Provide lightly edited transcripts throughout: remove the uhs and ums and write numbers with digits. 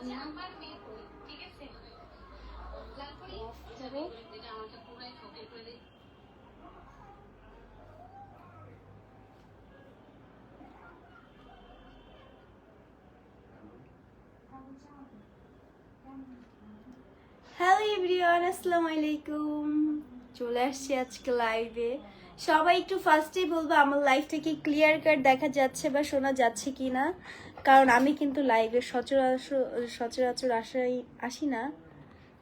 Hello everyone, আসসালামু আলাইকুম। চলে আসছি আজকে লাইভে। সবাই একটু ফার্স্টেই বলবো আমার লাইভটা কি ক্লিয়ার কাট দেখা যাচ্ছে বা শোনা যাচ্ছে কি না, কারণ আমি কিন্তু লাইভে সচরাচর আসি না,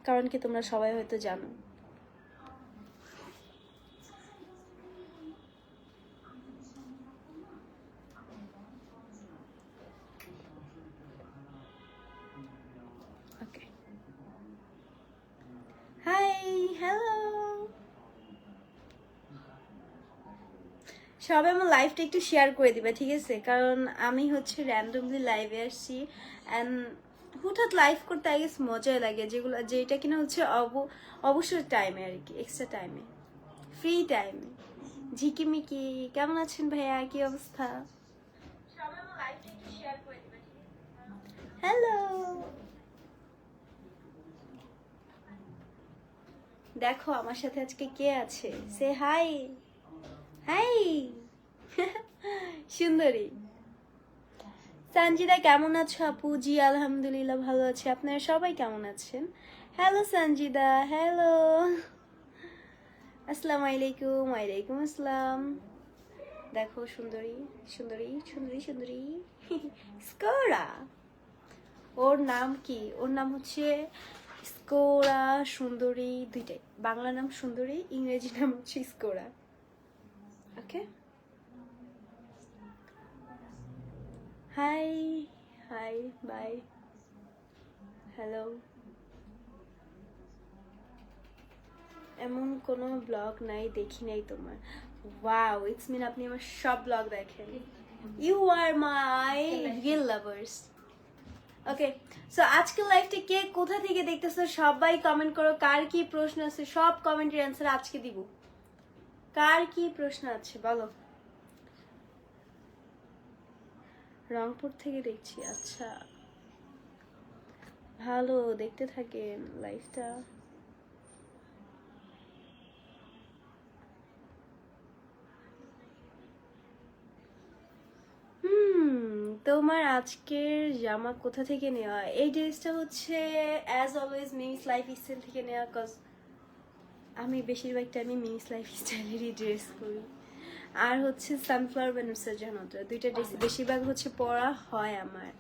কারণ কি তোমরা সবাই হয়তো জানো। ওকে, হাই, হ্যালো সবাই, আমার লাইভটা একটু শেয়ার করে দিবে, ঠিক আছে? কারণ আমি হচ্ছে র্যান্ডমলি লাইভে আসছি অ্যান্ড হুঠাৎ লাইভ করতে আই গেস মজাই লাগে, যেটা কিনা হচ্ছে অবসর টাইমে আর কি, এক্সট্রা টাইমে, ফ্রি টাইমে। ঝিকিমিকি কেমন আছেন ভাইয়া, কি অবস্থা? সবাই আমার লাইভটা একটু শেয়ার করে দিবে। হ্যালো, দেখো আমার সাথে আজকে কে আছে, সে হাই। হাই সুন্দরী সঞ্জিদা, কেমন আছো আপু? জি আলহামদুলিল্লাহ ভালো আছি, আপনারা সবাই কেমন আছেন? হ্যালো সঞ্জিদা, হ্যালো, আসসালামু আলাইকুম। ওয়ালাইকুম আসসালাম। দেখো সুন্দরী সুন্দরী সুন্দরী সুন্দরী স্কোরা, ওর নাম কি? ওর নাম হচ্ছে স্কোরা সুন্দরী, দুইটাই। বাংলা নাম সুন্দরী, ইংরেজি নাম হচ্ছে স্কোরা। ওকে, হাই হাই, বাই, হ্যালো। এমন কোনো ব্লগ নাই দেখি নাই তোমার। ওয়াও, ইটস মিন আপনি আমার সব ব্লগ দেখেন। You are my real lovers. Okay, so আজকের লাইভটা কে কোথা থেকে দেখতেছো সবাই কমেন্ট করো। কার কি প্রশ্ন আছে সব কমেন্টের অ্যান্সার আজকে দিব। কার কি প্রশ্ন আছে বলো। রংপুর থেকে দেখছি, আচ্ছা ভালো, দেখতে থাকেন লাইভটা। তোমার আজকের জামা কোথা থেকে নেওয়া? এই ড্রেসটা হচ্ছে অ্যাজ অলওয়েজ মিনিস লাইফ স্টাইল থেকে নেওয়া, কজ আমি বেশিরভাগ টাইমে মিনিস লাইফ স্টাইলেরই ড্রেস করি। আর হচ্ছে সানফ্লাওয়ার বা নুসরাত জাহান, দুইটা ড্রেস বেশিরভাগ হচ্ছে পরা হয় আমার।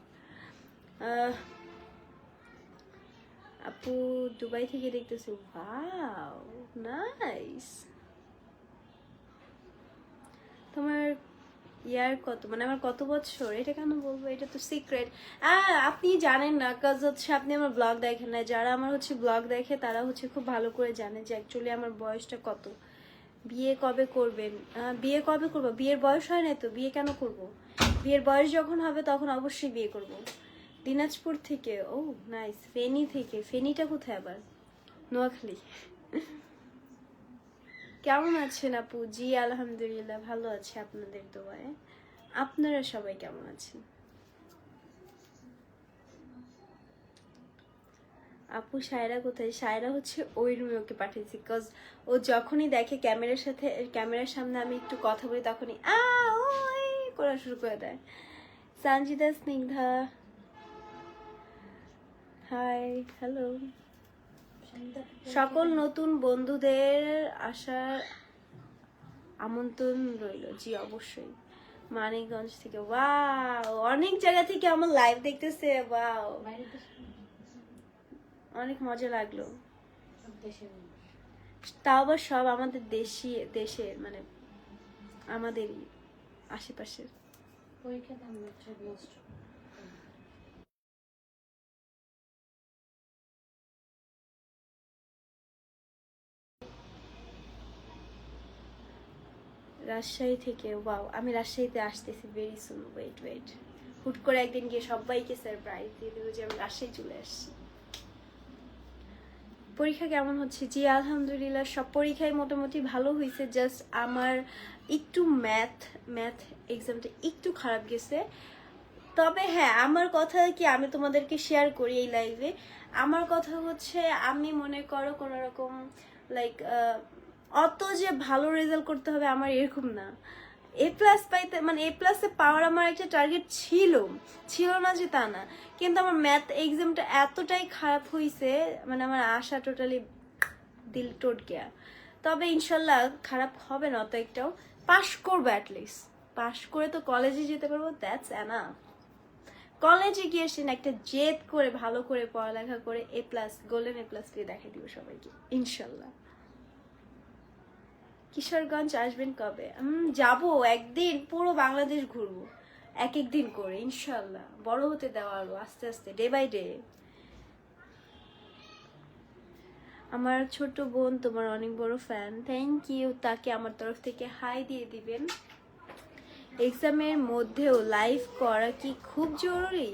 আপু দুবাই থেকে দেখতেছি, ওয়াও নাইস। তোমার ইয়ার কত, মানে আমার কত বছর, এটা কেন বলবো, এটা তো সিক্রেট। আপনি জানেন না, কাজ হচ্ছে আপনি আমার ব্লগ দেখেন না। যারা আমার হচ্ছে ব্লগ দেখে তারা হচ্ছে খুব ভালো করে জানে যে অ্যাকচুয়ালি আমার বয়সটা কত। বিয়ে কবে করবেন? বিয়ে কবে করবো? বিয়ের বয়স হয় না তো, বিয়ে কেন করব? বিয়ের বয়স যখন হবে তখন অবশ্যই বিয়ে করব। দিনাজপুর থেকে, ও নাইস। ফেনী থেকে, ফেনীটা কোথায় আবার? নোয়াখালী। কেমন আছেন আপু? জি আলহামদুলিল্লাহ ভালো আছে আপনাদের দোয়ায়। আপনারা সবাই কেমন আছেন? আপু সায়রা কোথায়? সায়রা হচ্ছে ওই রুমে, ওকে পাঠিয়েছি, বিকজ ও যখনই দেখে ক্যামেরার সামনে আমি একটু কথা বলি তখনই ওই করা শুরু করে দেয়। Sanjida, Snigdha, hi, hello. সকল নতুন বন্ধুদের আসার আমন্ত্রণ রইল। জি অবশ্যই। মানিকগঞ্জ থেকে, ওয়াও, অনেক জায়গা থেকে আমার লাইভ দেখতেছে, ওয়াও, অনেক মজা লাগলো। তাও আবার সব আমাদের দেশের, মানে আমাদেরই আশেপাশের। রাজশাহী থেকে, ওয়াও, আমি রাজশাহীতে আসতেছি ভেরি সুন, ওয়েট। হুট করে একদিন গিয়ে সবাইকে সারপ্রাইজ দিয়ে দেবো যে আমি রাজশাহী চলে আসছি। পরীক্ষা কেমন হচ্ছে? জি আলহামদুলিল্লাহ, সব পরীক্ষায় মোটামুটি ভালো হয়েছে। জাস্ট আমার একটু ম্যাথ এক্সামটা একটু খারাপ গেছে। তবে হ্যাঁ, আমার কথা কি আমি তোমাদেরকে শেয়ার করি এই লাইভে। আমার কথা হচ্ছে, আমি মনে করো কোনো রকম লাইক অত যে ভালো রেজাল্ট করতে হবে আমার এরকম না। এ প্লাস পাইতে মানে এ প্লাসে পাওয়ার আমার একটা টার্গেট ছিল, ছিল না যে তা না, কিন্তু আমার ম্যাথ এক্সামটা এতটাই খারাপ হয়েছে, মানে আমার আশা টোটালি দিল টোট গিয়া। তবে ইনশাল্লাহ খারাপ হবে না অত একটাও, পাশ করবো অ্যাটলিস্ট। পাশ করে তো কলেজে যেতে পারবো, দ্যাটস এনাফ। কলেজে গিয়ে সে একটা জেদ করে ভালো করে পড়ালেখা করে এ প্লাস, গোল্ডেন এ প্লাস পেয়ে দেখাই দিব সবাইকে ইনশাল্লাহ। কিশোরগঞ্জ আসবেন কবে? যাবো একদিন, পুরো বাংলাদেশ ঘুরবো এক এক দিন করে ইনশাল্লাহ। বড় হতে দেওয়া আরো আস্তে আস্তে, ডে বাই ডে। আমার ছোট বোন তোমার অনেক বড় ফ্যান, থ্যাংক ইউ। তাকে আমার তরফ থেকে হাই দিয়ে দিবেন। এক্সামের মধ্যেও লাইভ করা কি খুব জরুরি?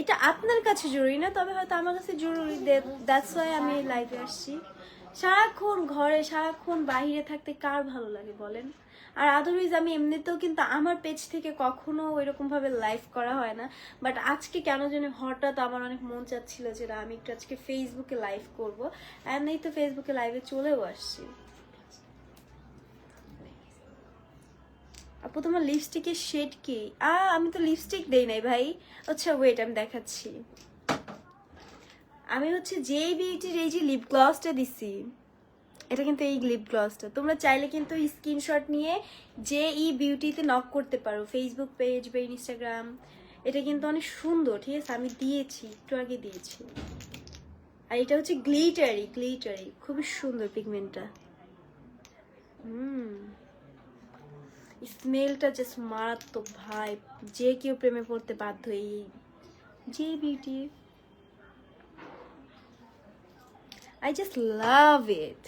এটা আপনার কাছে জরুরি না, তবে হয়তো আমার কাছে জরুরি, দ্যাটস ওয়াই আমি লাইভে আসছি। সারাক্ষণ ঘরে সারাক্ষণ বাইরে থাকতে কার ভালো লাগে বলেন? আর আদারওয়াইজ আমি এমনিতেও কিন্তু আমার পেজ থেকে কখনো ওইরকম ভাবে লাইভ করা হয় না, বাট আজকে কেন জানি হঠাৎ আমার অনেক মন চাচ্ছিল যে না আমি একটু আজকে ফেসবুকে লাইভ করবো, অ্যান্ড এই তো ফেসবুকে লাইভে চলেও আসছি। আপু তোমার লিপস্টিকের শেড কি? আমি তো লিপস্টিক দেই নাই ভাই। আচ্ছা ওয়েট, আমি দেখাচ্ছি। আমি হচ্ছে যেই বিউটির এই যে লিপ গ্লসটা দিছি, এটা কিন্তু এই লিপ গ্লসটা তোমরা চাইলে কিন্তু স্ক্রিনশট নিয়ে যে বিউটিতে নক করতে পারো, ফেসবুক পেজ বা ইনস্টাগ্রাম। এটা কিন্তু অনেক সুন্দর, ঠিক আছে? আমি দিয়েছি, একটু আগে দিয়েছি। আর এটা হচ্ছে গ্লিটারি, গ্লিটারি খুবই সুন্দর পিগমেন্টটা। স্মেলটা জাস্ট মারাত্মক ভাই, যে কেউ প্রেমে পড়তে বাধ্য এই যে বিউটি। আই জাস্ট লাভ ইট।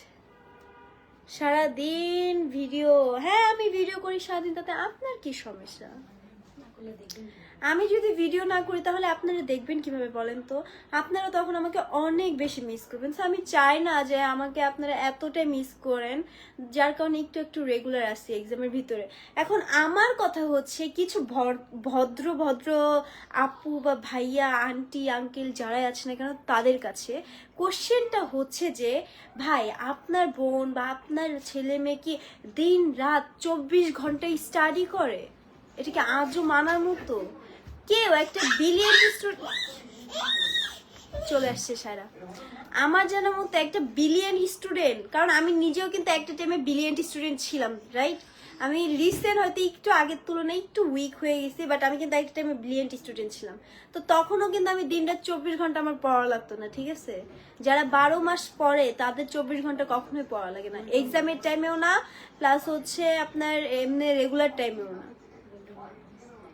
সারাদিন ভিডিও, হ্যাঁ আমি ভিডিও করি সারাদিন, তাতে আপনার কি সমস্যা? আমি যদি ভিডিও না করি তাহলে আপনারা দেখবেন কিভাবে বলেন তো? আপনারা তখন আমাকে অনেক বেশি মিস করবেন। আমি চাই না যে আমাকে আপনারা এতটাই মিস করেন, যার কারণে একটু একটু রেগুলার আসছি এক্সামের ভিতরে। এখন আমার কথা হচ্ছে, কিছু ভদ্র ভদ্র আপু বা ভাইয়া আন্টি আঙ্কেল যারাই আছে না কেন, তাদের কাছে কোশ্চেনটা হচ্ছে যে ভাই আপনার বোন বা আপনার ছেলে মেয়ে কি দিন রাত 24 ঘন্টায় স্টাডি করে? এটা কি আজও মানার মতো? কেউ একটা বিলিয়ন চলে আসছে সারা, আমার জানার মতো একটা বিলিয়ন স্টুডেন্ট, কারণ আমি নিজেও কিন্তু একটা টাইমে বিলিয়ন স্টুডেন্ট ছিলাম, রাইট? আমি রিসেন্ট হয়তো একটু আগের তুলনায় একটু উইক হয়ে গেছি, বাট আমি কিন্তু একটা টাইমে ব্রিলিয়েন্ট স্টুডেন্ট ছিলাম। তো তখনও কিন্তু আমি দিনরাত 24 ঘন্টা আমার পড়া লাগতো না, ঠিক আছে? যারা 12 মাস পড়ে তাদের 24 ঘন্টা কখনোই পড়া লাগে না, এক্সামের টাইমেও না, প্লাস হচ্ছে আপনার এমনি রেগুলার টাইমেও না।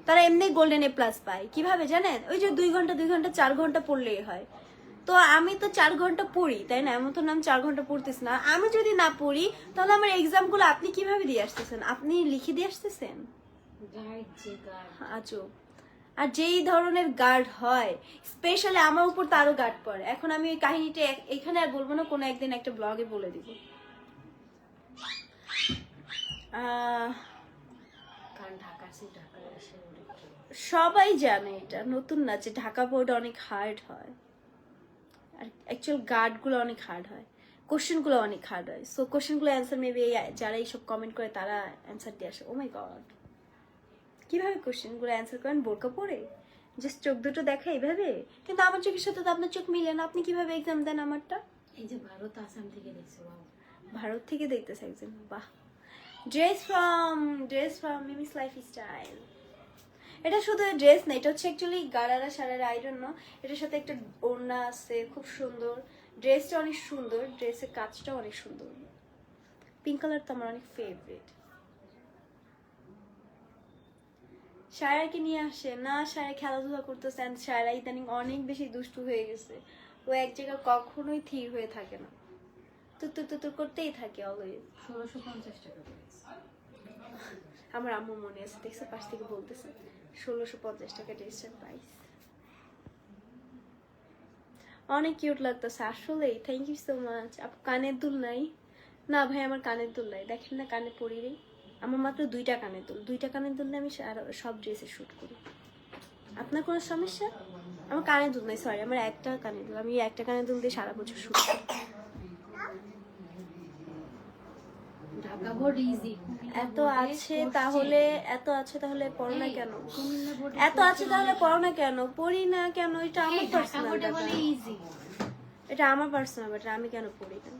তারা এমনি গোল্ডেন এ প্লাস পায় কিভাবে জানেন? ওই যে 2 ঘন্টা 2 ঘন্টা 4 ঘন্টা পড়লেই হয়। তো আমি তো 4 ঘন্টা পড়ি, তাই না? এমন তো না আমি 4 ঘন্টা পড়তেছি না। আমি যদি না পড়ি তাহলে আমার এক্সাম গুলো আপনি কিভাবে দিয়ে আসতেছেন? আপনি লিখে দিয়ে আসতেছেন? আজব। আর যেই ধরনের গার্ড হয়, স্পেশালি আমার উপর তারও গার্ড পড়ে। এখন আমি ওই কাহিনীটা এখানে আর বলবো না, কোনো একদিন একটা ব্লগে বলে দিব। সবাই জানে, এটা নতুন না যে ঢাকা বোর্ড অনেক হার্ড হয়, আর অ্যাকচুয়াল গার্ডগুলো অনেক হার্ড হয়, কোশ্চেনগুলো অনেক হার্ড হয়। সো কোশ্চেনগুলো অ্যান্সার মেবি যারা এইসব কমেন্ট করে তারা অ্যান্সার দিয়ে আসে। ও মাই গড, কিভাবে কোশ্চেনগুলো অ্যান্সার করেন? বোরকা পরে জাস্ট চোখ দুটো দেখা এইভাবে? কিন্তু আমার চোখের সাথে তো আপনার চোখ মিলে না, আপনি কিভাবে এক্সাম দেন আমারটা? এই যে ভারত আসাম থেকে দেখছো? ভারত থেকে দেখতেছে একজন, বাহ। Dress from Mimi's lifestyle. এটা শুধু ড্রেস না, এটা হচ্ছে actually gharara sharara, I don't know. এটার সাথে একটা ওড়না আছে, খুব সুন্দর। ড্রেসটা অনেক সুন্দর, ড্রেসের কাজটাও অনেক সুন্দর। পিঙ্ক কালার তো আমার অনেক ফেভারিট। সায়রাকে নিয়ে আসে না, সায়রা খেলাধুলা করতেছে, অ্যান্ড সায়রা ইদানিং অনেক বেশি দুষ্টু হয়ে গেছে। ও এক জায়গায় কখনোই স্থির হয়ে থাকে না, তুতুর করতেই থাকে অলওয়েজ। 1650 টাকা। আমার আম্মু মনে আছে, দেখছে পাশ থেকে বলতেছে 1650 টাকা ড্রেসের প্রাইস। অনেক কিউট লাগতেছে আসলে, থ্যাংক ইউ সো মাচ। আপু কানের দুল নাই? না ভাই আমার কানের দুল নাই, দেখেন না কানে পরি রে। আমার মাত্র 2টা কানের দুল, 2টা কানের দুল আমি সব ড্রেসে শুট করি। আপনার কোনো সমস্যা? আমার কানে দুল নাই, সরি, আমার একটা কানে দুল, আমি একটা কানে দুল দিয়ে সারা বছর শুনছি। Dhaka board easy. এত আছে তাহলে পড়ো না কেন? এত আছে তাহলে পড়ো না কেন? পড়ি না কেন? এটা আমার ঢাকা পার্সোনাল বোর্ডে ব্যাপার। বলে ইজি। এটা আমার পার্সোনাল ব্যাপার, আমি কেন পড়ি না?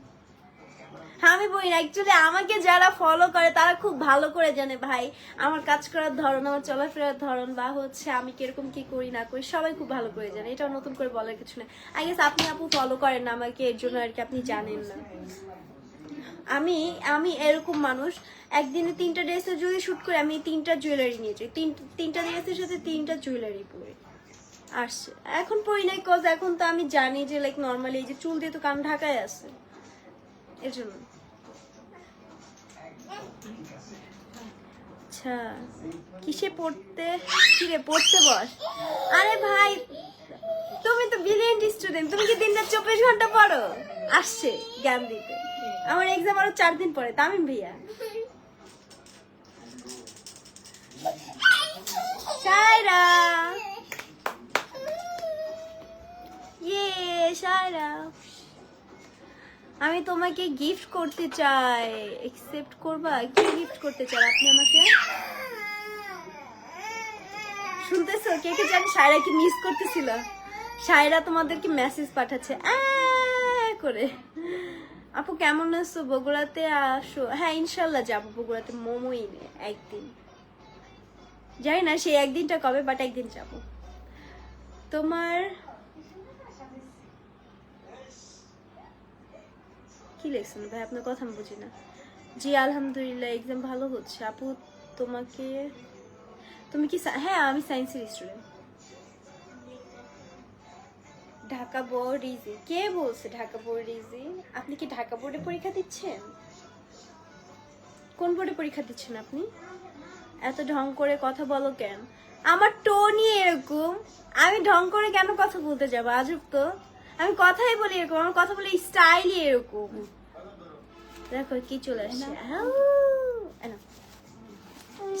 হ্যাঁ, আমি বলি না। অ্যাকচুয়ালি আমাকে যারা ফলো করে তারা খুব ভালো করে জানে ভাই, আমার কাজ করার ধরন, আমার চলাফেরার ধরন, বা হচ্ছে আমি কিরকম কি করি না করি, সবাই খুব ভালো করে জানে। এটা নতুন করে বলার কিছু নেই। আই গেস আপনি আপু ফলো করেন না আমাকে, এর জন্য আর কি আপনি জানেন না। আমি আমি এরকম মানুষ, একদিনে 3টা ড্রেসে যদি শুট করে আমি 3টা জুয়েলারি নিয়ে যাই, তিনটা ড্রেসের সাথে 3টা জুয়েলারি পরে আসছে। এখন পরি নাই কজ এখন তো আমি জানি যে লাইক নর্মালি এই যে চুল দিয়ে তো কান ঢাকায় আছে, এর জন্য। আচ্ছা, কিসে পড়তে? কিরে পড়তে বস। আরে ভাই, তুমি তো ব্রিলিয়েন্ট স্টুডেন্ট, তুমি কি দিনটা 24 ঘন্টা পড়ো? আসছে জ্ঞান দিতে। আমার এক্সাম আরো 4 দিন পরে, তামিম ভাইয়া। সায়রা, ইয়ে সায়রা, আমি তোমাকে গিফট করতে চাই, একসেপ্ট করবা? কি গিফট করতে চাই আপনি আমাকে? শুনতেছো? কে কে জানি সায়রা কি মিস করতেছিল? সায়রা তোমাদেরকে মেসেজ পাঠাচ্ছে করে। আপু কেমন আছো? বগুড়াতে আসো। হ্যাঁ ইনশাল্লাহ যাবো বগুড়াতে, মোমো এনে একদিন। জানি না সেই একদিনটা কবে, বাট একদিন যাব। তোমার কি লেখছেন ভাই? আপনার কথা আমি বুঝি না। জি আলহামদুলিল্লাহ, এক্সাম ভালো হচ্ছে। আপু তুমি কি হ্যাঁ আমি সায়েন্সের স্টুডেন্ট। Dhaka board easy? কে বলছে ঢাকা বোর্ড ইজি? আপনি কি ঢাকা বোর্ডে পরীক্ষা দিচ্ছেন? কোন বোর্ডে পরীক্ষা দিচ্ছেন আপনি? এত ঢং করে কথা বলো কেন? আমার টোনই এরকম, আমি ঢং করে কেন কথা বলতে যাবো? আজব তো, আমি কথাই বলি এরকম, আমার কথা বলে স্টাইলই এরকম। দেখো কি চলে আসছে।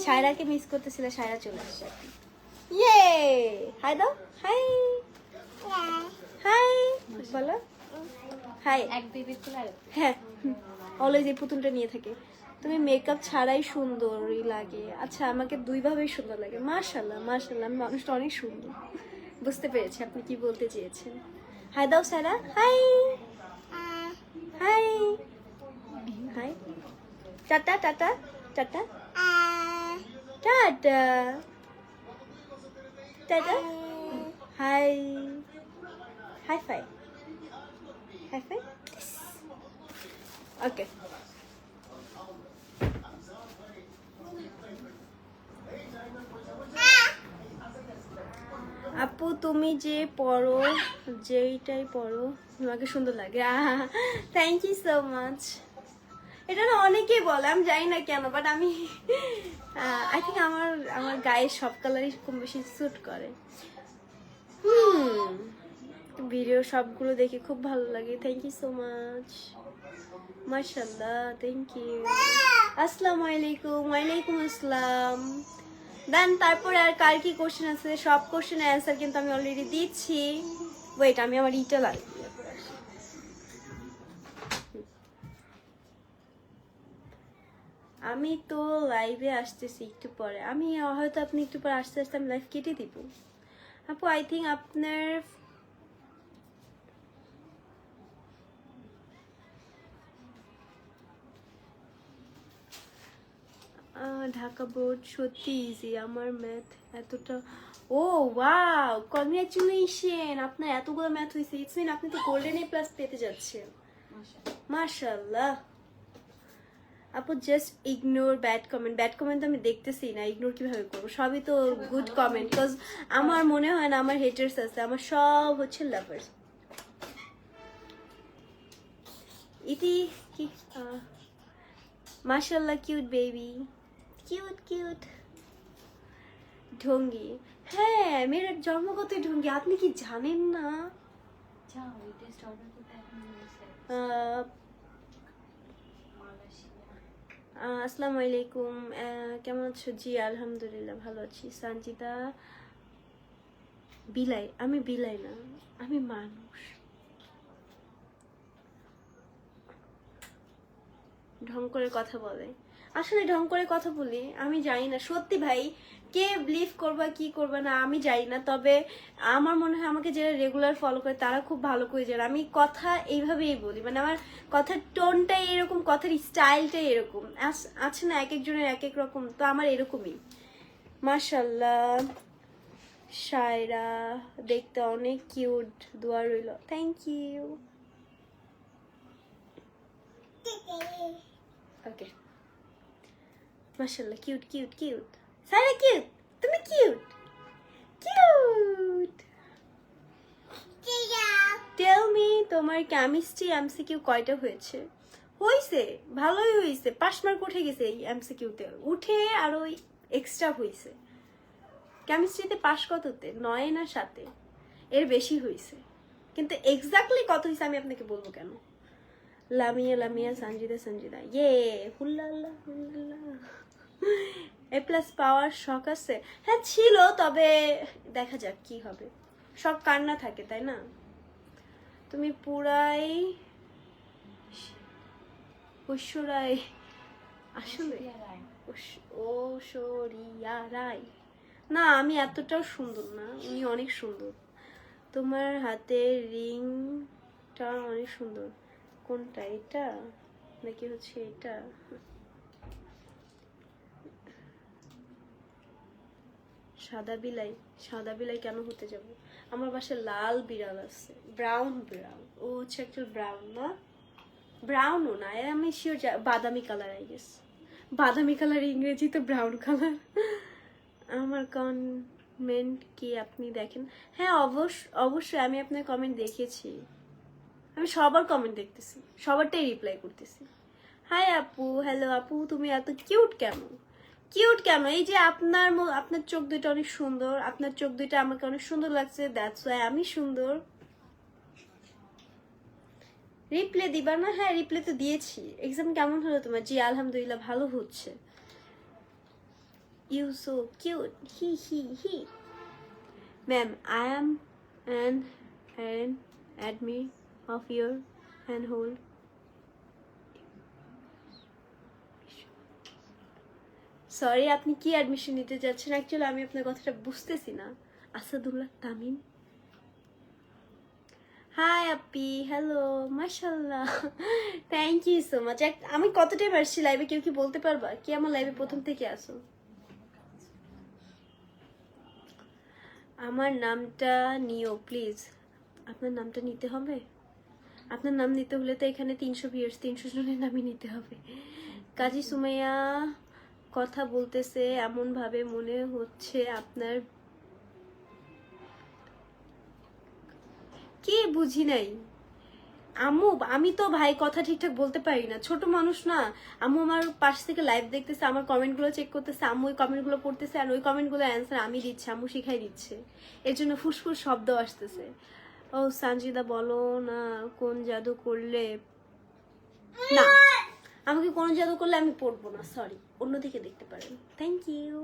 সায়রাকে মিস করতেছিল, সায়রা চলে আসছে। ইয়ে হাই দাও, হাই হাই বলো হাই। এক বেবি খোলা। হ্যাঁ অলওয়েজ এই পুতুলটা নিয়ে থাকে। তুমি মেকআপ ছাড়াই সুন্দরই লাগে। আচ্ছা, আমাকে দুইভাবেই সুন্দর লাগে। মাশাল্লাহ মাশাল্লাহ, আমি মানুষটা অনেক সুন্দর। বুঝতে পেরেছি আপনি কি বলতে চেয়েছেন। হাই দাও Sara, hi hi hi, tata tata tata tata tata, high five high, high five. Okay, আপু তুমি যে পড়ো, যেইটাই পড়ো তোমাকে সুন্দর লাগে। Thank you so much. এটা না অনেকেই বলে, আমি জানি না কেন, বাট আমি আই থিঙ্ক আমার গায়ে সব কালারই খুব বেশি স্যুট করে। ভিডিও সবগুলো দেখে খুব ভালো লাগে। থ্যাংক ইউ সো মাচ, মাশাআল্লাহ, থ্যাংক ইউ। আসসালামু আলাইকুম। ওয়ালাইকুম আসসালাম। দেন তারপরে আর কার কি কোশ্চেন আছে? সব কোশ্চেনের অ্যান্সার কিন্তু আমি অলরেডি দিচ্ছি। ওয়েট, আমি আমার ইটা লাগবে। আমি তো লাইভে আসতেছি একটু পরে, আমি হয়তো আপনি একটু পরে আসতে আসতে আমি লাইভ কেটে দিব। আপু আই থিঙ্ক আপনার ঢাকা বোর্ড সত্যি ইজি, আমার ম্যাথ এতটা। ও ওয়াও, কংগ্রাচুলেশন, আপনার এতগুলো ম্যাথ হয়েছে। ইটস মিন আপনি তো গোল্ডেন এ প্লাস পেতে যাচ্ছেন। মাশাআল্লাহ। আপু just ignore bad comment. Bad comment আমি দেখতেছি না, ইগনোর কিভাবে করবো? সবই তো গুড কমেন্ট, বিকজ আমার মনে হয় না আমার হেটার্স আছে, আমার সব হচ্ছে লাভার্স। ইতি কি মাশাআল্লাহ, কিউট বেবি, কিউট কিউট। ঢঙ্গি, হ্যাঁ মেয়ের জন্মগত ঢঙ্গি, আপনি কি জানেন না? যাও এই টেস্ট অর্ডার করতে এখন আসসালামু আলাইকুম, কেমন আছো? জি আলহামদুলিল্লাহ ভালো আছি। সঞ্জিতা বিলাই? আমি বিলাই না, আমি মানুষ। ঢং করে কথা বলে, আসলে ঢং করে কথা বলি, আমি জানি না সত্যি ভাই, কে বিলিভ করবা কি করবা না আমি জানি না, তবে আমার মনে হয় আমাকে যারা রেগুলার ফলো করে তারা খুব ভালো করে জানে আমি কথা এইভাবেই বলি, মানে আমার কথার টোনটাই এরকম, কথার স্টাইলটাই এরকম আছে না, এক একজনের এক এক রকম, তো আমার এরকমই। মাশাল্লাহ শায়রা দেখতে অনেক কিউট, দোয়া রইল, থ্যাংক ইউ। ওকে মাশাআল্লাহ, cute cute cute, Sara cute, তুমি কিউট কিউট। টেল মি, তোমার কেমিস্ট্রি এমসিকিউ কয়টা হয়েছে? হইছে, ভালোই হইছে, 5 মার্ক উঠে গেছে এই এমসিকিউতে, উঠে আর ওই এক্সট্রা হইছে। কেমিস্ট্রিতে পাস কততে, 9 না 7? এর বেশি হইছে, কিন্তু এক্স্যাক্টলি কত হইছে আমি আপনাকে বলবো কেন? লামিয়া লামিয়া, সঞ্জিদা সঞ্জিদা, ইয়ে হুল্লাল্লাহ হুল্লাল্লাহ। এ প্লাস পাওয়ার শখ আছে? হ্যাঁ ছিল, তবে দেখা যাক কি হবে, শখ কার না থাকে, তাই না? তুমি পুরাই ঐশ্বরায়, আসলে ঐশ্বরিয়া রায় না, আমি এতটাও সুন্দর না, উনি অনেক সুন্দর। তোমার হাতের রিংটা অনেক সুন্দর, কোনটা, এটা নাকি হচ্ছে এটা? সাদা বিলাই? সাদা বিলাই কেন হতে যাব? আমার বাসায় লাল বিড়াল আছে, ব্রাউন বিড়াল, ও হচ্ছে একটা ব্রাউন না, ব্রাউনও না, আমি শিওর বাদামি কালার, আই গেস বাদামি কালার, ইংরেজি তো ব্রাউন কালার। আমার কমেন্ট কি আপনি দেখেন? হ্যাঁ অবশ্যই আমি আপনার কমেন্ট দেখেছি, আমি সবার কমেন্ট দেখতেছি, সবারটাই রিপ্লাই করতেছি। হাই আপু, হ্যালো আপু, তুমি এত কিউট কেন? কিউট কেন? এই যে আপনার চোখ দুইটা অনেক সুন্দর, আপনার চোখ দুইটা আমাকে অনেক সুন্দর লাগছে, দ্যাটস ওয়াই আমি সুন্দর। রিপ্লে দিবা না? হ্যাঁ রিপ্লে তো দিয়েছি। এক্সাম কেমন হলো তোমার? জি আলহামদুলিল্লাহ ভালো হচ্ছে। ইউ সো কিউট, হি হি হি। Ma'am I am an admirer of your handhold. Sorry, আপনি কি অ্যাডমিশন নিতে যাচ্ছেন? অ্যাকচুয়ালি আমি আপনার কথাটা বুঝতেছি না। আসাদুল্লাহ তামিম, হাই আপি, হ্যালো, মাশাল্লাহ, থ্যাংক ইউ সো মাচ। আমি কত টাইম আসছি লাইভে, কেউ কি বলতে পারবা? কি আমার লাইভে প্রথম থেকে আসো? আমার নামটা নিও প্লিজ। আপনার নামটা নিতে হবে? আপনার নাম নিতে হলে তো এখানে 300 ভিউয়ার্স, 300 জনের নামই নিতে হবে। কাজী সুমাইয়া কথা বলতেছে এমন ভাবে মনে হচ্ছে আপনার, কি বুঝি নাই আম্মু, আমি তো ভাই কথা ঠিকঠাক বলতে পারি না, ছোট মানুষ না। আম্মু আমার পাশ থেকে লাইভ দেখতেছে, আমার কমেন্টগুলো চেক করতেছে, আম্মু ওই কমেন্টগুলো পড়তেছে, আর ওই কমেন্টগুলো অ্যান্সার আমি দিচ্ছি, আম্মু শিখাই দিচ্ছে, এর জন্য ফুসফুস শব্দ আসতেছে। ও সঞ্জিদা বলো না কোন জাদু করলে, না আমাকে কোন জাদু করলে আমি পড়বো না, সরি, অন্যদিকে দেখতে পারেন, থ্যাংক ইউ।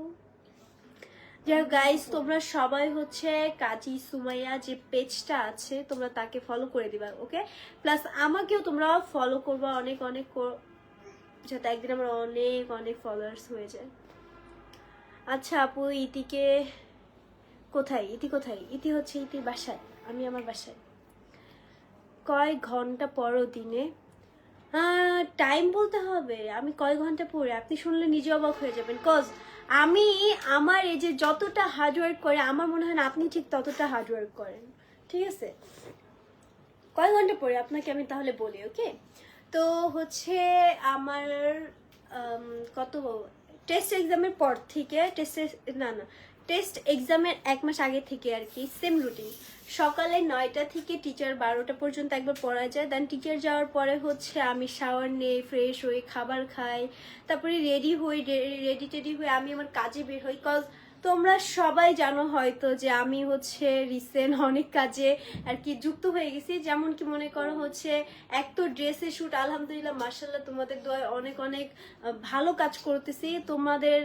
যাই গাইস, তোমরা সবাই হচ্ছে কাজী সুমাইয়া যে পেজটা আছে তোমরা তাকে ফলো করে দিবা, ওকে? প্লাস আমাকেও তোমরা ফলো করবা অনেক অনেক, যাতে একদিন আমার অনেক অনেক ফলোয়ার্স হয়ে যায়। আচ্ছা আপু, ইতিকে কোথায়? ইতি কোথায়? ইতি হচ্ছে ইতির বাসায়, আমি আমার বাসায়। কয় ঘন্টা পড়ো দিনে? টাইম বলতে হবে, আমি কয় ঘন্টা পড়ি আপনি শুনলে নিজে অবাক হয়ে যাবেন, কজ আমি আমার এই যে যতটা হার্ডওয়ার্ক করে আমার মনে হয় না আপনি ঠিক ততটা হার্ডওয়ার্ক করেন, ঠিক আছে? কয় ঘন্টা পড়ি আপনাকে আমি তাহলে বলি, ওকে? তো হচ্ছে আমার কত, টেস্ট এক্সামের পর থেকে, টেস্ট এক্সামের 1 মাস আগে থেকে আর কি, সেম রুটিন। সকালে 9টা থেকে টিচার 12টা পর্যন্ত একবার পড়া যায়, দেন টিচার যাওয়ার পরে হচ্ছে আমি শাওয়ার নেই, ফ্রেশ হই, খাবার খাই, তারপরে রেডি টেডি হয়ে আমি আমার কাজে বের হই। কজ তোমরা সবাই জানো হয়তো যে আমি হচ্ছে রিসেন্ট অনেক কাজে আর কি যুক্ত হয়ে গেছি, যেমন কি মনে করো হচ্ছে এক তো ড্রেসের শ্যুট, আলহামদুলিল্লাহ মাশাআল্লাহ তোমাদের দোয়ায় অনেক অনেক ভালো কাজ করতেছি, তোমাদের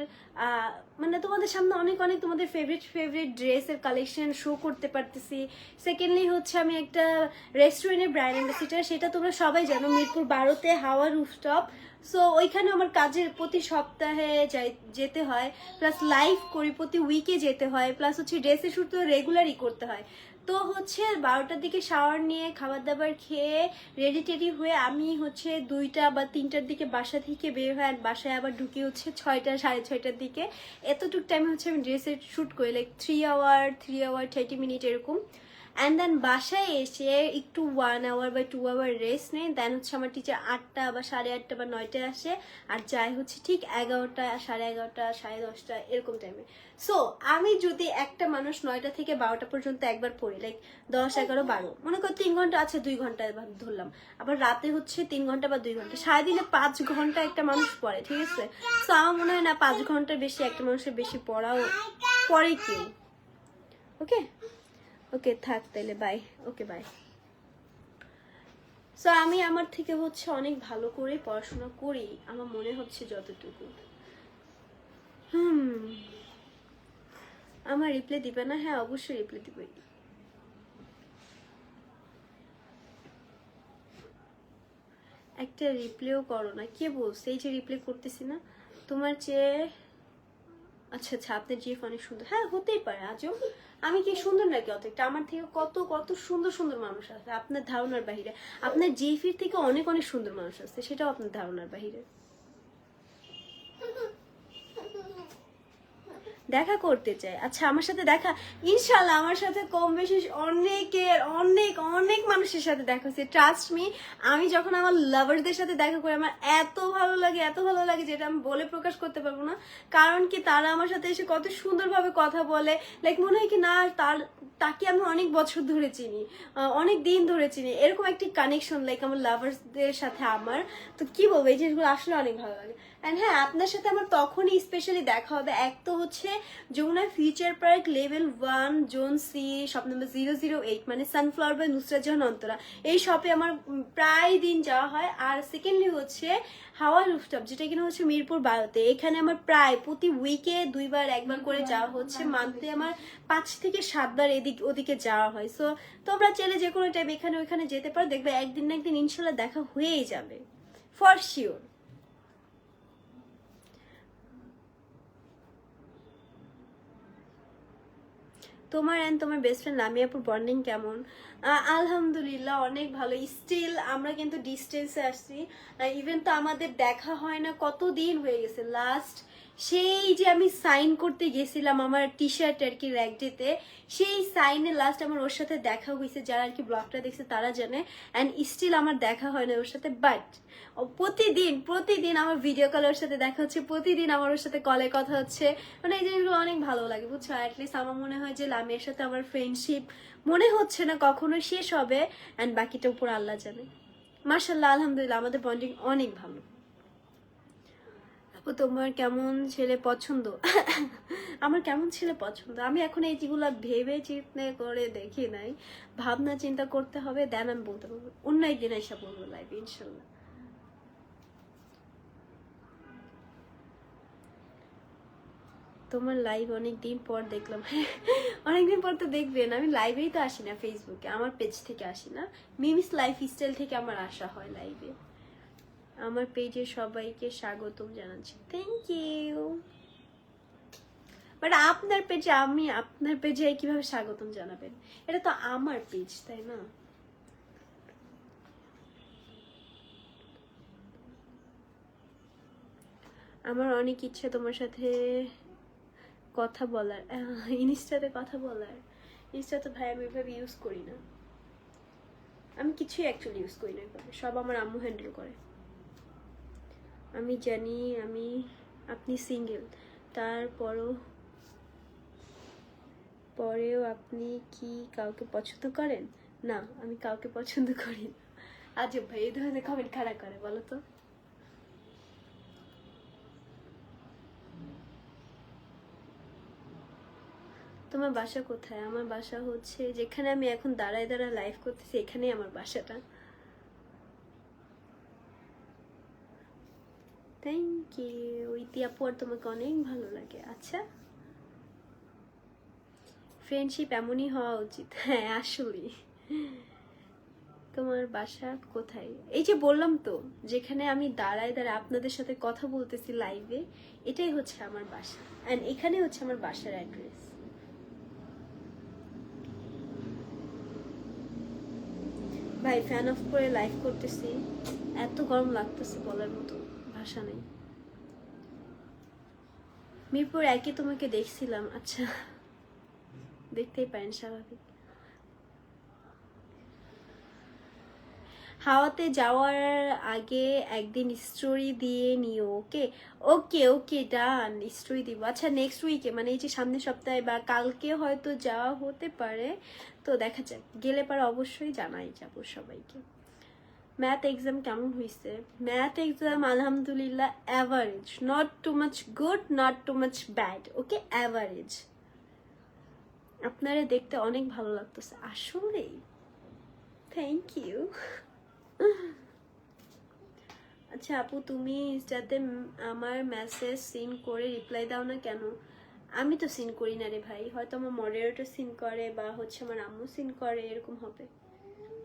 মানে তোমাদের সামনে অনেক অনেক তোমাদের ফেভারিট ড্রেসের কালেকশন শো করতে পারতেছি। সেকেন্ডলি হচ্ছে আমি একটা রেস্টুরেন্টের ব্র্যান্ড অ্যাম্বাসিডার, সেটা তোমরা সবাই জানো, মিরপুর 12-তে হাওয়া রুফটপ। সো ওইখানে আমার কাজের প্রতি সপ্তাহে যেতে হয়, প্লাস লাইভ করি, প্রতি উইকে যেতে হয়, প্লাস হচ্ছে ড্রেসের শ্যুট তো রেগুলারই করতে হয়। তো হচ্ছে 12টার দিকে শাওয়ার নিয়ে খাবার দাবার খেয়ে রেডি টেডি হয়ে আমি হচ্ছে 2টা বা 3টার দিকে বাসা থেকে বের হয়ে বাসায় আবার ঢুকি হচ্ছে 6টা 6:30টার দিকে। এতটুকু টাইমে হচ্ছে আমি ড্রেসের শ্যুট করি, লাইক 3 আওয়ার 30 মিনিট এরকম। অ্যান্ড দেন বাসায় এসে একটু 1 আওয়ার বা 2 আওয়ার রেস্ট নেই। দেন হচ্ছে আমার টিচার 8টা বা 8:30 বা 9টায় আসে, আর যাই হচ্ছে ঠিক 11টা 11:30 10:30 এরকম টাইমে। সো আমি যদি একটা মানুষ 9টা থেকে 12টা পর্যন্ত একবার পড়ি, লাইক 10 11 12, মনে করো 3 ঘন্টা আছে, 2 ঘন্টা ধরলাম, আবার রাতে হচ্ছে 3 ঘন্টা বা 2 ঘন্টা, সারাদিনে 5 ঘন্টা একটা মানুষ পড়ে, ঠিক আছে? সো আমার মনে হয় না 5 ঘন্টার বেশি একটা মানুষের বেশি পড়াও পড়ে কেউ। ওকে ওকে থাক তাহলে, বাই। Okay bye. সো আমি আমার থেকে হচ্ছে অনেক ভালো করে পড়াশোনা করি, আমার মনে হচ্ছে যতটুকু। আমার রিপ্লাই দিবে না? হ্যাঁ অবশ্যই রিপ্লাই দিবে। একটা রিপ্লাইও করো না, কে বলছে? এই যে রিপ্লাই করতেছি না তোমার চেয়ে। আচ্ছা আচ্ছা, আপনার জিএফ অনেক সুন্দর, হ্যাঁ হতেই পারে। আজও আমি কি সুন্দর নাকি অতটা? আমার থেকে কত কত সুন্দর সুন্দর মানুষ আছে আপনার ধারণার বাহিরে। আপনার জিএফির থেকে অনেক অনেক সুন্দর মানুষ আছে, সেটাও আপনার ধারণার বাহিরে। দেখা করতে চাই, আচ্ছা আমার সাথে দেখা, ইনশাল্লাহ আমার সাথে কম বেশি অনেক অনেক মানুষের সাথে দেখা হচ্ছে, ট্রাস্ট মি। আমি যখন আমার লাভারদের সাথে দেখা করি আমার এত ভালো লাগে যেটা আমি বলে প্রকাশ করতে পারবো না। কারণ কি, তারা আমার সাথে এসে কত সুন্দরভাবে কথা বলে, লাইক মনে হয় কি না তাকে আমি অনেক বছর ধরে চিনি, অনেক দিন ধরে চিনি, এরকম একটি কানেকশন লাইক আমার লাভার্সদের সাথে আমার। তো কি বলবো, এই জিনিসগুলো আসলে অনেক ভালো লাগে। অ্যান্ড হ্যাঁ, আপনার সাথে আমার তখনই স্পেশালি দেখা হবে, এক তো হচ্ছে Jamuna future park level 1 zone C shop number 008, মানে সানফ্লাওয়ার বাই নুসরাত জাহান অন্তরা, এই শপে আমার প্রায় দিন যাওয়া হয়। আর সেকেন্ডলি হচ্ছে হাওয়া রুফটপ, যেটা কিনা হচ্ছে মিরপুর 12-তে, এখানে আমার প্রায় প্রতি উইকে 2বার 1বার করে যাওয়া হচ্ছে, মান্থলি আমার 5 থেকে 7 বার ওদিকে যাওয়া হয়। সো তোমরা চাইলে যে কোনো টাইম এখানে ওইখানে যেতে পারো, দেখবে একদিন না একদিন ইনশাল্লাহ দেখা হয়েই যাবে, ফর শিওর। তোমার অ্যান্ড তোমার বেস্ট ফ্রেন্ড লামিয়াপুর বন্ডিং কেমন? আলহামদুলিল্লাহ অনেক ভালো। স্টিল আমরা কিন্তু ডিস্টেন্সে আসছি, ইভেন তো আমাদের দেখা হয় না, কতদিন হয়ে গেছে লাস্ট সেই যে আমি সাইন করতে গেছিলাম আমার টি শার্ট আর কি র্যাক ডেতে, সেই সাইনে লাস্ট আমার ওর সাথে দেখা হয়েছে, যারা আর কি ব্লগটা দেখছে তারা জানে। অ্যান্ড স্টিল আমার দেখা হয় না ওর সাথে, বাট প্রতিদিন আমার ভিডিও কলে ওর সাথে দেখা হচ্ছে, প্রতিদিন আমার ওর সাথে কলে কথা হচ্ছে, মানে এই জিনিসগুলো অনেক ভালো লাগে, বুঝছো? অ্যাটলিস্ট আমার মনে হয় যে লামিয়ার সাথে আমার ফ্রেন্ডশিপ মনে হচ্ছে না কখনো শেষ হবে, অ্যান্ড বাকিটা উপর আল্লাহ জানে। মাশাআল্লাহ আলহামদুলিল্লাহ আমাদের বন্ডিং অনেক ভালো। আপু তোমার কেমন ছেলে পছন্দ? আমার কেমন ছেলে পছন্দ আমি এখন এই যেগুলো ভেবে চিন্তা করে দেখি নাই, ভাবনা চিন্তা করতে হবে, দেন আমি বলতে পারবো, অন্য একদিন এসে বলবো লাইভে ইনশাল্লাহ। তোমার লাইভ অনেকদিন পর দেখলাম। অনেকদিন পর তো দেখবেন, আমি লাইভেই তো আসি না, ফেসবুকে আমার পেজ থেকে আসি না, মিমিস লাইফস্টাইল থেকে আমার আসা হয় লাইভে। আমার পেজে সবাইকে স্বাগতম জানাচ্ছি, থ্যাংক ইউ। বাট আপনার পেজে কিভাবে স্বাগতম জানাবেন? এটা তো আমার পেজ, তাই না? আমার অনেক ইচ্ছা তোমার সাথে কথা বলার, ইনস্টাতে কথা বলার। ইনস্টা তো ভাই আমি ওইভাবে ইউজ করি না, আমি কিছুই অ্যাকচুয়ালি ইউজ করি না ওইভাবে, সব আমার আম্মু হ্যান্ডেল করে। আমি জানি আপনি সিঙ্গেল, পরেও আপনি কি কাউকে পছন্দ করেন? না, আমি কাউকে পছন্দ করি না। আজব ভাই এই ধরনের কমেন্ট খারাপ করে বলো তো। তোমার বাসা কোথায়? আমার বাসা হচ্ছে যেখানে আমি এখন দাঁড়ায় লাইভ করতেছি, এখানেই আমার বাসাটা। Thank you. ইতি আপু আর তোমাকে অনেক ভালো লাগে। আচ্ছা, ফ্রেন্ডশিপ এমনই হওয়া উচিত। হ্যাঁ আসলে। তোমার বাসা কোথায়? এই যে বললাম তো, যেখানে আমি দাঁড়ায় দাঁড়ায় আপনাদের সাথে কথা বলতেছি লাইভে, এটাই হচ্ছে আমার বাসা, অ্যান্ড এখানে হচ্ছে আমার বাসার অ্যাড্রেস। ভাই ফ্যান অফ করে লাইভ করতেছি, এত গরম লাগতেছে বলার মতো ভাষা নেই। মিরপুর একে তোমাকে দেখছিলাম। আচ্ছা, দেখতেই পারেন, স্বাভাবিক। হাওয়াতে যাওয়ার আগে একদিন স্টোরি দিয়ে নিও। ওকে ওকে ওকে, ডান, স্টোরি দিব। আচ্ছা নেক্সট উইকে, মানে এই যে সামনের সপ্তাহে বা কালকে হয়তো যাওয়া হতে পারে, তো দেখা যাক, গেলে পারে অবশ্যই জানাই যাব সবাইকে। ম্যাথ এক্সাম কেমন হয়েছে? ম্যাথ এক্সাম আলহামদুলিল্লাহ average, not too much good, not too much bad, okay average. আপনারা দেখতে অনেক ভালো লাগতেছে আসলেই, থ্যাংক ইউ। আচ্ছা আপু, তুমি ইনস্টাতে আমার মেসেজ সিন করে রিপ্লাই দাও না কেন? আমি তো সিন করি না রে ভাই, হয়তো আমার মডারেটর সিন করে বা হচ্ছে আমার আম্মু সিন করে, এরকম হবে।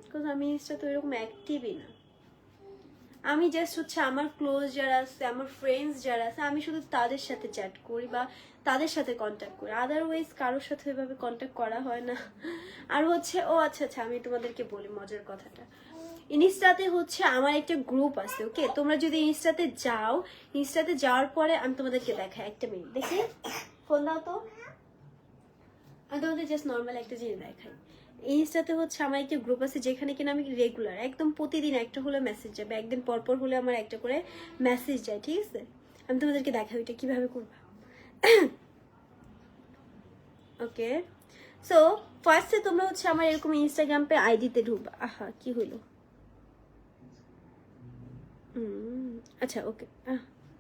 বিকজ আমি ইনস্টাতে ওইরকম অ্যাক্টিভই না। আমি জাস্ট হচ্ছে আমার ক্লোজ যারা আছে, আমার ফ্রেন্ডস যারা আছে, আমি শুধু তাদের সাথে চ্যাট করি বা তাদের সাথে কন্ট্যাক্ট করি, আদারওয়াইজ কারোর সাথে ওইভাবে কন্ট্যাক্ট করা হয় না। আর হচ্ছে ও আচ্ছা আচ্ছা, আমি তোমাদেরকে বলি মজার কথাটা। ইনস্টাতে হচ্ছে আমার একটা গ্রুপ আছে, ওকে? তোমরা যদি ইনস্টাতে যাও, ইনস্টাতে যাওয়ার পরে আমি তোমাদেরকে দেখাই, একটা মিনিট দেখি, ফোন দাও তো, আমি তোমাদের জাস্ট নর্মাল একটা জিনিস দেখাই। ইনস্টাতে হচ্ছে আমার একটা গ্রুপ আছে, যেখানে কিনা আমি রেগুলার একদম প্রতিদিন একটা হলে মেসেজ যাবে, একদিন পর পর হলে আমার একটা করে মেসেজ যায়, ঠিক আছে? আমি তোমাদেরকে দেখাই ওইটা কিভাবে করবা। ওকে, সো ফার্স্টে তোমরা হচ্ছে আমার এরকম ইনস্টাগ্রাম পে আইডিতে ঢুকবা। আহা কি হইলো, আচ্ছা ওকে,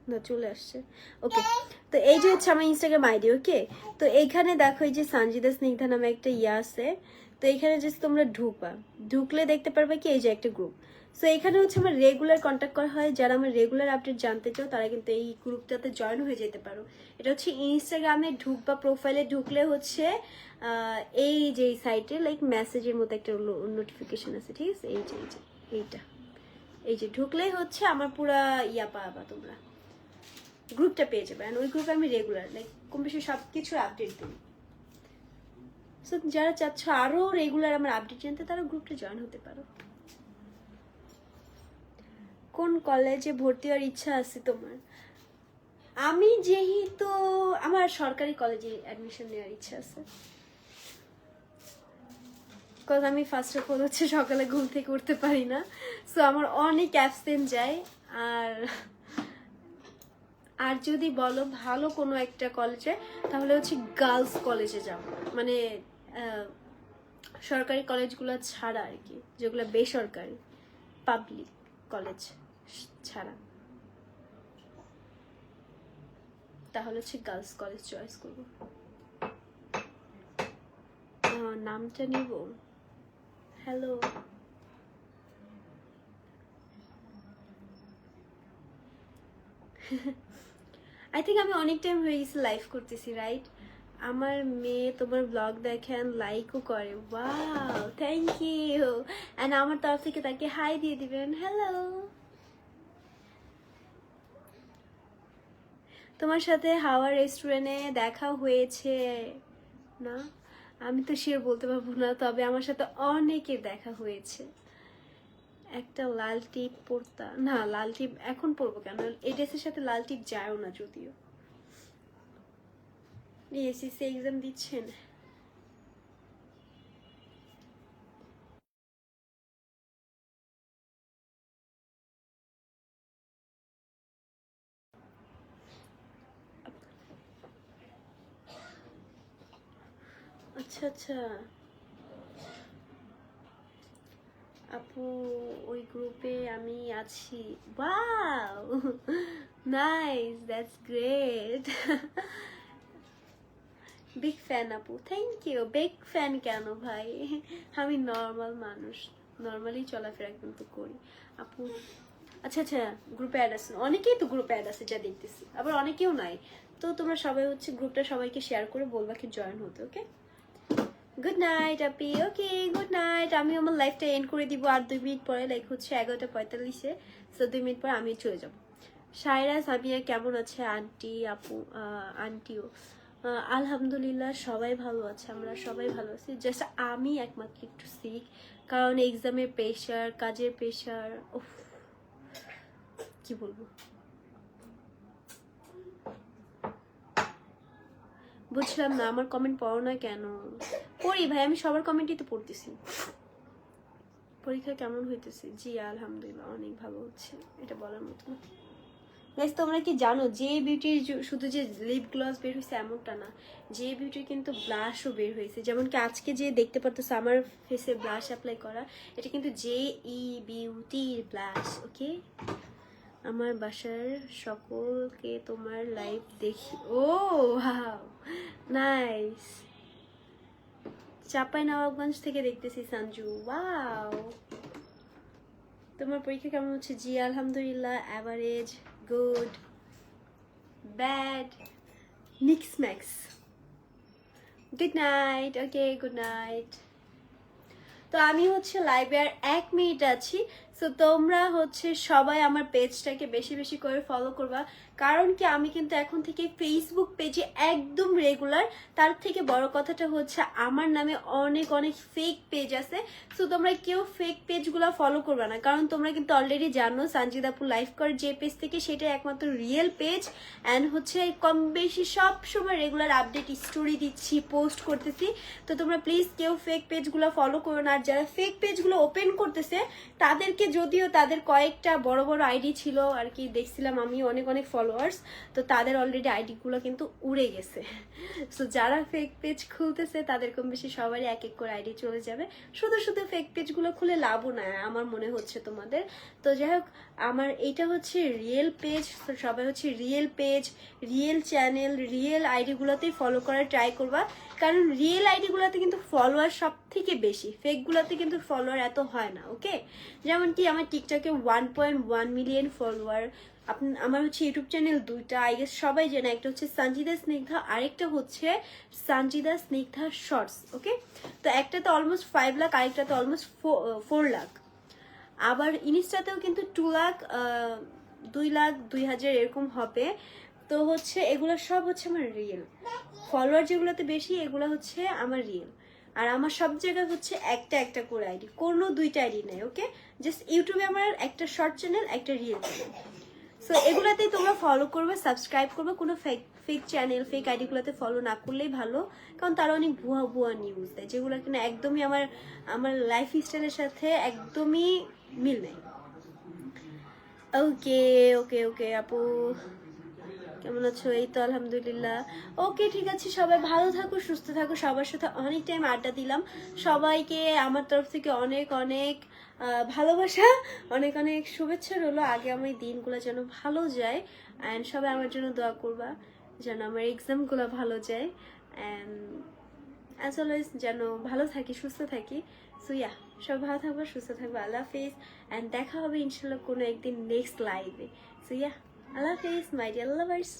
না চলে আসছে। ওকে, তো এই যে হচ্ছে আমার ইনস্টাগ্রাম আইডি, ওকে? তো এইখানে দেখো এই যে সানজিদা স্নিগ্ধা নামে একটা ইয়ে আছে, তো এখানে জাস্ট তোমরা ঢুকবা, ঢুকলে দেখতে পারবে কি এই যে একটা গ্রুপ। সো এখানে হচ্ছে আমার রেগুলার কন্ট্যাক্ট করা হয়, যারা আমার রেগুলার আপডেট জানতে চাও তারা কিন্তু এই গ্রুপটাতে জয়েন হয়ে যেতে পারো। এটা হচ্ছে ইনস্টাগ্রামে ঢুকবা, প্রোফাইলে ঢুকলে হচ্ছে এই যে সাইটে লাইক মেসেজের মতো একটা নোটিফিকেশন আছে, ঠিক আছে? এই যে এইটা, এই যে ঢুকলেই হচ্ছে আমার পুরা ইয়া পাবা, তোমরা গ্রুপটা পেয়ে যাবে। আর ওই গ্রুপে আমি রেগুলার লাইক কম বেশি সব কিছুর আপডেট দিই। সো যারা চাচ্ছ আরো রেগুলার আমার আপডেট জানতে, তারা গ্রুপটা জয়েন হতে পারো। কোন কলেজে ভর্তি হওয়ার ইচ্ছা আছে তোমার? আমি যেহেতু আমার সরকারি কলেজে অ্যাডমিশন নেওয়ার ইচ্ছা আছে, বিকজ আমি ফার্স্ট অফ অল হচ্ছে সকালে ঘুম থেকে উঠতে পারি না, সো আমার অনেক অ্যাবসেন্ট যায়। আর যদি বলো ভালো কোনো একটা কলেজে, তাহলে হচ্ছে গার্লস কলেজে যাব, মানে সরকারি কলেজগুলো ছাড়া আর কি, যেগুলো বেসরকারি পাবলিক কলেজ ছাড়া, তাহলে হচ্ছে গার্লস কলেজ চয়েস করবো। নামটা নিব। হ্যালো, আই থিঙ্ক আমি অনেক টাইম হয়ে গেছি লাইভ করতেছি, রাইট? আমার মেয়ে তোমার ব্লগ দেখেন, লাইকও করে। Wow, thank you. এন্ড আমার তরফ থেকে তাকে হাই দিয়ে দিবেন। হ্যালো, তোমার সাথে হাওয়া রেস্টুরেন্টে দেখা হয়েছে না? আমি তো শিওর বলতে পারবো না, তবে আমার সাথে অনেকের দেখা হয়েছে। একটা লাল টিপ পরতা না, লাল টিপ এখন পরবো কেন, এই ড্রেসের সাথে লাল টিপ যায়ও না যদিও। এসএসসি এক্সাম দিচ্ছেন? আচ্ছা আচ্ছা আপু, ওই গ্রুপে আমি আছি। Wow, nice, that's great. Big fan আপু, থ্যাংক ইউ। বিগ ফ্যান কেন ভাই, আমি নর্মাল মানুষ, নর্মালি চলাফেরা কিন্তু করি। আপু আচ্ছা আচ্ছা, গ্রুপে অ্যাড আছে, অনেকেই তো গ্রুপে অ্যাড আছে যা দেখতেছি, আবার অনেকেও নাই। তো তোমরা সবাই হচ্ছে গ্রুপটা সবাইকে শেয়ার করে বলবা কি জয়েন হতে, ওকে? গুড নাইট আপি, ওকে গুড নাইট। আমি আমার লাইফটা এন্ড করে দিব আর 2 মিনিট পরে, লাইক হচ্ছে 11:45-এ। সো 2 মিনিট পরে আমি চলে যাব। সায়রা সাবিয়া কেমন আছে? আন্টি আপু আন্টিও আলহামদুলিল্লাহ সবাই ভালো আছে, আমরা সবাই ভালো আছি। জাস্ট আমি একমাত্র একটু সিক, কারণ এক্সামের প্রেশার, কাজের প্রেশার, উফ কি বলবো। বুঝলাম না, আমার কমেন্ট পড়ো না কেন? পড়ি ভাই, আমি সবার কমেন্টই তো পড়তেছি। পরীক্ষা কেমন হইতেছে? জি আলহামদুলিল্লাহ অনেক ভালো হচ্ছে, এটা বলার মতো না। গাইস তোমরা কি জানো যে বিউটির শুধু যে লিপ গ্লস বের হয়েছে এমনটা না, যে বিউটির কিন্তু ব্লাশও বের হয়েছে। যেমন কি আজকে যে দেখতে পারতেছো আমার ফেসে ব্লাশ অ্যাপ্লাই করা, এটা কিন্তু জে ই বিউটির ব্লাশ, ওকে? আমার বাসার সকলকে তোমার লাইভ দেখি। ও ওয়াও নাইস। চাঁপাইনবাবগঞ্জ থেকে দেখতেছি সঞ্জু, ওয়াও। তোমার পরীক্ষা কেমন হচ্ছে? জি আলহামদুলিল্লাহ, average, good, bad, mix max. Good night, okay good night. তো আমি হচ্ছে লাইভে আর 1 মিনিট আছি। সো তোমরা হচ্ছে সবাই আমার পেজটাকে বেশি বেশি করে ফলো করবা, কারণ কি আমি কিন্তু এখন থেকে ফেসবুক পেজে একদম রেগুলার। তার থেকে বড় কথাটা হচ্ছে আমার নামে অনেক অনেক ফেক পেজ আছে। সো তোমরা কেউ ফেক পেজগুলো ফলো করবা না, কারণ তোমরা কিন্তু অলরেডি জানো সানজিদাপুর লাইভ করে যে পেজ থেকে, সেটা একমাত্র রিয়েল পেজ। অ্যান্ড হচ্ছে কম বেশি সব সময় রেগুলার আপডেট স্টোরি দিচ্ছি, পোস্ট করতেছি। তো তোমরা প্লিজ কেউ ফেক পেজগুলো ফলো করো না। আর যারা ফেক পেজগুলো ওপেন করতেছে তাদেরকে, যদিও তাদের কয়েকটা বড় বড় আইডি ছিল আর কি, দেখছিলাম আমি অনেক অনেক ফলোয়ার্স, তো তাদের অলরেডি আইডিগুলো কিন্তু উড়ে গেছে। সো যারা ফেক পেজ খুলতেছে তাদের কম বেশি সবারই এক এক করে আইডি চলে যাবে। শুধু শুধু ফেক পেজগুলো খুলে লাভও না আমার মনে হচ্ছে তোমাদের। তো যাই হোক, আমার এইটা হচ্ছে রিয়েল পেজ। তো সবাই হচ্ছে real page, real channel, real আইডিগুলোতেই ফলো করার ট্রাই করবা, কারণ রিয়েল আইডিগুলোতে কিন্তু ফলোয়ার সব থেকে বেশি, ফেকগুলোতে কিন্তু ফলোয়ার এত হয় না, ওকে? যেমন কি আমার টিকটকে 1.1 মিলিয়ন ফলোয়ার। আমার হচ্ছে ইউটিউব চ্যানেল 2টা, আই গেস সবাই জানে। একটা হচ্ছে সঞ্জিদা স্নিগ্ধা, আরেকটা হচ্ছে সঞ্জিদা স্নিগ্ধা শর্টস, ওকে? তো একটাতে অলমোস্ট 5 লাখ, আরেকটাতে অলমোস্ট 4 লাখ। আবার ইনস্টাতেও কিন্তু 2 লাখ, 2 লাখ 2,000 এরকম হবে। তো হচ্ছে এগুলো সব হচ্ছে আমার রিয়েল ফলোয়ার, যেগুলোতে বেশি এগুলো হচ্ছে আমার রিয়েল। আর আমার সব জায়গায় হচ্ছে একটা একটা করে আইডি, কোনো 2টা আইডি নেই, ওকে? জাস্ট ইউটিউবে আমার একটা শর্ট চ্যানেল, একটা রিয়েল চ্যানেল। সো এগুলাতেই তোমরা ফলো করবে, সাবস্ক্রাইব করবে। কোনো ফেক ফেক চ্যানেল, ফেক আইডিগুলোতে ফলো না করলেই ভালো, কারণ তারা অনেক ভুয়া ভুয়া নিউজ দেয়, যেগুলো কিনা একদমই আমার আমার লাইফ স্টাইলের সাথে একদমই মিল নেই। ওকে ওকে ওকে আপু, কেমন আছো? এই তো আলহামদুলিল্লাহ। ওকে ঠিক আছে, সবাই ভালো থাকো, সুস্থ থাকো। সবার সাথে অনেক টাইম আড্ডা দিলাম। সবাইকে আমার তরফ থেকে অনেক অনেক ভালোবাসা, অনেক অনেক শুভেচ্ছা রইলো। আগে আমার এই দিনগুলো যেন ভালো যায়, অ্যান্ড সবাই আমার জন্য দোয়া করবা যেন আমার এক্সামগুলো ভালো যায়, অ্যান্ড অ্যাজ অলওয়েজ যেন ভালো থাকি, সুস্থ থাকি। সো ইয়া, সব ভালো থাকবে, সুস্থ থাকবে। আল্লাহ হাফিজ, অ্যান্ড দেখা হবে ইনশাল্লাহ কোনো একদিন নেক্সট লাইভে। So yeah, Allah Hafiz my dear lovers.